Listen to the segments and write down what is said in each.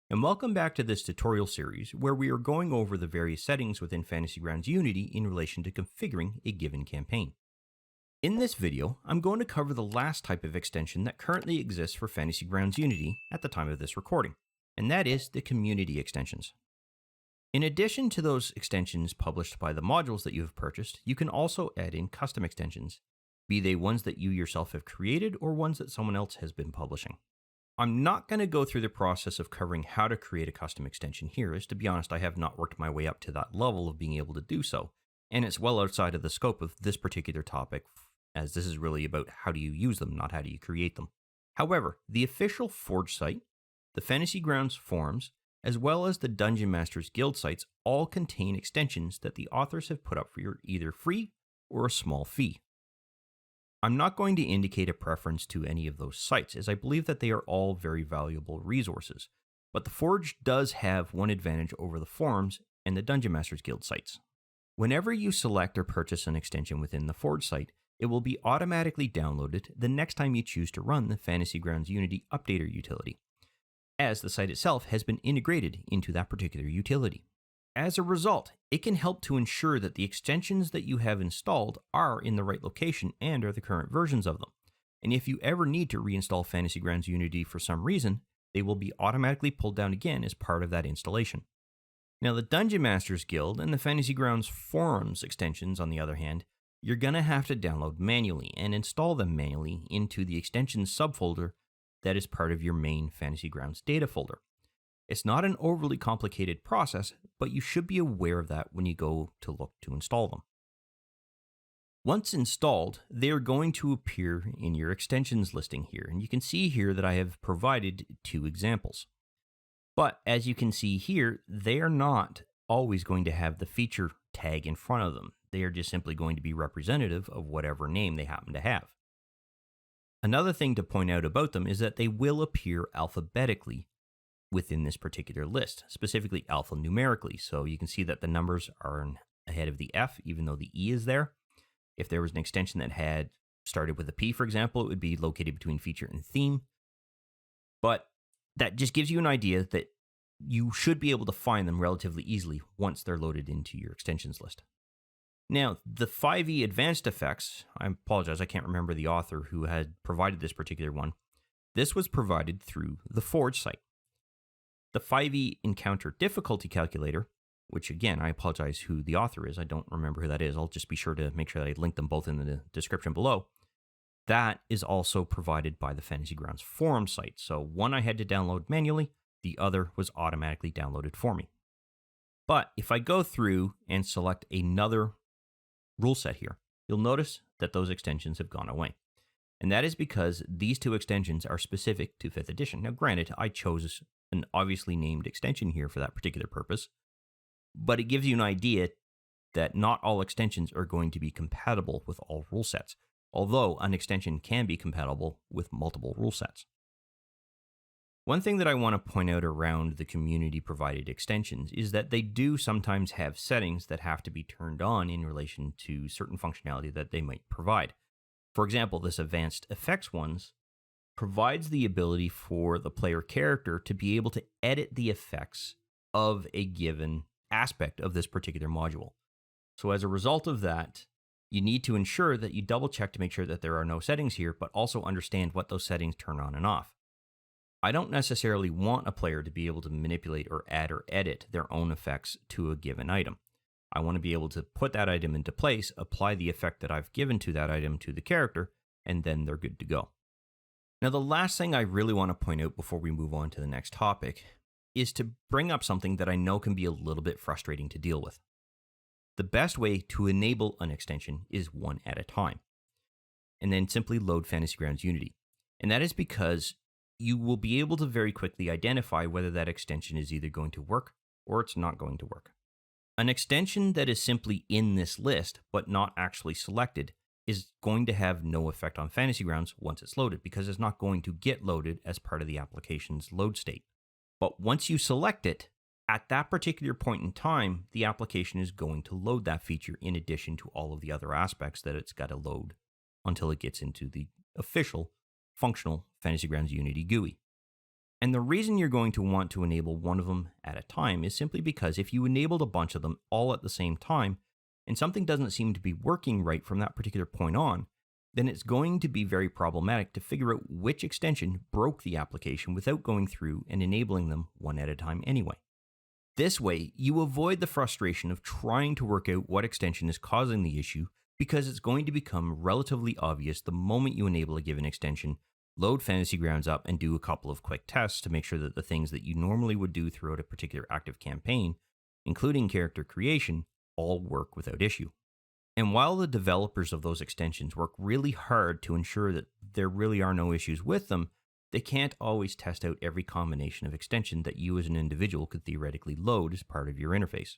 and welcome back to this tutorial series where we are going over the various settings within Fantasy Grounds Unity in relation to configuring a given campaign. In this video, I'm going to cover the last type of extension that currently exists for Fantasy Grounds Unity at the time of this recording, and that is the community extensions. In addition to those extensions published by the modules that you have purchased, you can also add in custom extensions, be they ones that you yourself have created or ones that someone else has been publishing. I'm not going to go through the process of covering how to create a custom extension here, as to be honest, I have not worked my way up to that level of being able to do so, and it's well outside of the scope of this particular topic, as this is really about how do you use them, not how do you create them. However, the official Forge site, the Fantasy Grounds forums, as well as the Dungeon Masters Guild sites all contain extensions that the authors have put up for your either free or a small fee. I'm not going to indicate a preference to any of those sites, as I believe that they are all very valuable resources, but the Forge does have one advantage over the forums and the Dungeon Masters Guild sites. Whenever you select or purchase an extension within the Forge site, it will be automatically downloaded the next time you choose to run the Fantasy Grounds Unity Updater utility, as the site itself has been integrated into that particular utility. As a result, it can help to ensure that the extensions that you have installed are in the right location and are the current versions of them. And if you ever need to reinstall Fantasy Grounds Unity for some reason, they will be automatically pulled down again as part of that installation. Now, the Dungeon Masters Guild and the Fantasy Grounds Forums extensions, on the other hand, you're going to have to download manually and install them manually into the extensions subfolder that is part of your main Fantasy Grounds data folder. It's not an overly complicated process, but you should be aware of that when you go to look to install them. Once installed, they are going to appear in your extensions listing here, and you can see here that I have provided two examples. But as you can see here, they are not always going to have the feature tag in front of them. They are just simply going to be representative of whatever name they happen to have. Another thing to point out about them is that they will appear alphabetically within this particular list, specifically alphanumerically. So you can see that the numbers are ahead of the F, even though the E is there. If there was an extension that had started with a P, for example, it would be located between feature and theme. But that just gives you an idea that you should be able to find them relatively easily once they're loaded into your extensions list. Now, the 5e advanced effects, I apologize, I can't remember the author who had provided this particular one. This was provided through the Forge site. The 5e encounter difficulty calculator, which again, I apologize who the author is. I don't remember who that is. I'll just be sure to make sure that I link them both in the description below. That is also provided by the Fantasy Grounds forum site. So one I had to download manually, the other was automatically downloaded for me. But if I go through and select another rule set here, you'll notice that those extensions have gone away. And that is because these two extensions are specific to 5th edition. Now granted, I chose an obviously named extension here for that particular purpose, but it gives you an idea that not all extensions are going to be compatible with all rule sets, although an extension can be compatible with multiple rule sets. One thing that I want to point out around the community-provided extensions is that they do sometimes have settings that have to be turned on in relation to certain functionality that they might provide. For example, this advanced effects ones provides the ability for the player character to be able to edit the effects of a given aspect of this particular module. So as a result of that, you need to ensure that you double check to make sure that there are no settings here, but also understand what those settings turn on and off. I don't necessarily want a player to be able to manipulate or add or edit their own effects to a given item. I want to be able to put that item into place, apply the effect that I've given to that item to the character, and then they're good to go. Now, the last thing I really want to point out before we move on to the next topic is to bring up something that I know can be a little bit frustrating to deal with. The best way to enable an extension is one at a time, and then simply load Fantasy Grounds Unity. And that is because you will be able to very quickly identify whether that extension is either going to work or it's not going to work. An extension that is simply in this list but not actually selected is going to have no effect on Fantasy Grounds once it's loaded, because it's not going to get loaded as part of the application's load state. But once you select it, at that particular point in time, the application is going to load that feature in addition to all of the other aspects that it's got to load until it gets into the official functional Fantasy Grounds Unity GUI. And the reason you're going to want to enable one of them at a time is simply because if you enabled a bunch of them all at the same time, and something doesn't seem to be working right from that particular point on, then it's going to be very problematic to figure out which extension broke the application without going through and enabling them one at a time anyway. This way, you avoid the frustration of trying to work out what extension is causing the issue, because it's going to become relatively obvious the moment you enable a given extension, load Fantasy Grounds up, and do a couple of quick tests to make sure that the things that you normally would do throughout a particular active campaign, including character creation, all work without issue. And while the developers of those extensions work really hard to ensure that there really are no issues with them, they can't always test out every combination of extension that you as an individual could theoretically load as part of your interface.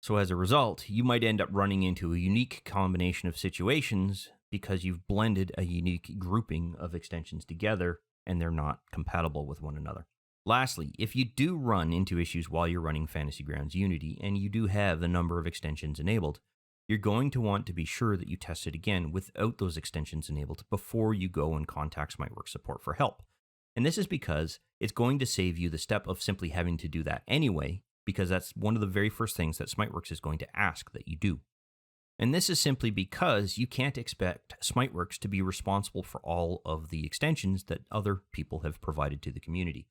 So as a result, you might end up running into a unique combination of situations because you've blended a unique grouping of extensions together and they're not compatible with one another. Lastly, if you do run into issues while you're running Fantasy Grounds Unity and you do have the number of extensions enabled, you're going to want to be sure that you test it again without those extensions enabled before you go and contact SmiteWorks support for help. And this is because it's going to save you the step of simply having to do that anyway, because that's one of the very first things that SmiteWorks is going to ask that you do. And this is simply because you can't expect SmiteWorks to be responsible for all of the extensions that other people have provided to the community.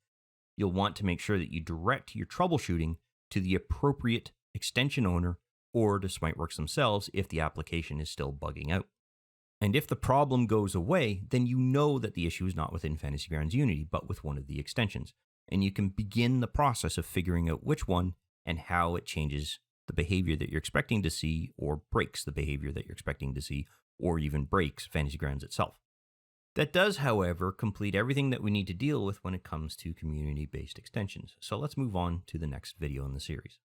You'll want to make sure that you direct your troubleshooting to the appropriate extension owner or to SmiteWorks themselves if the application is still bugging out. And if the problem goes away, then you know that the issue is not within Fantasy Grounds Unity, but with one of the extensions. And you can begin the process of figuring out which one and how it changes the behavior that you're expecting to see, or breaks the behavior that you're expecting to see, or even breaks Fantasy Grounds itself. That does, however, complete everything that we need to deal with when it comes to community-based extensions. So let's move on to the next video in the series.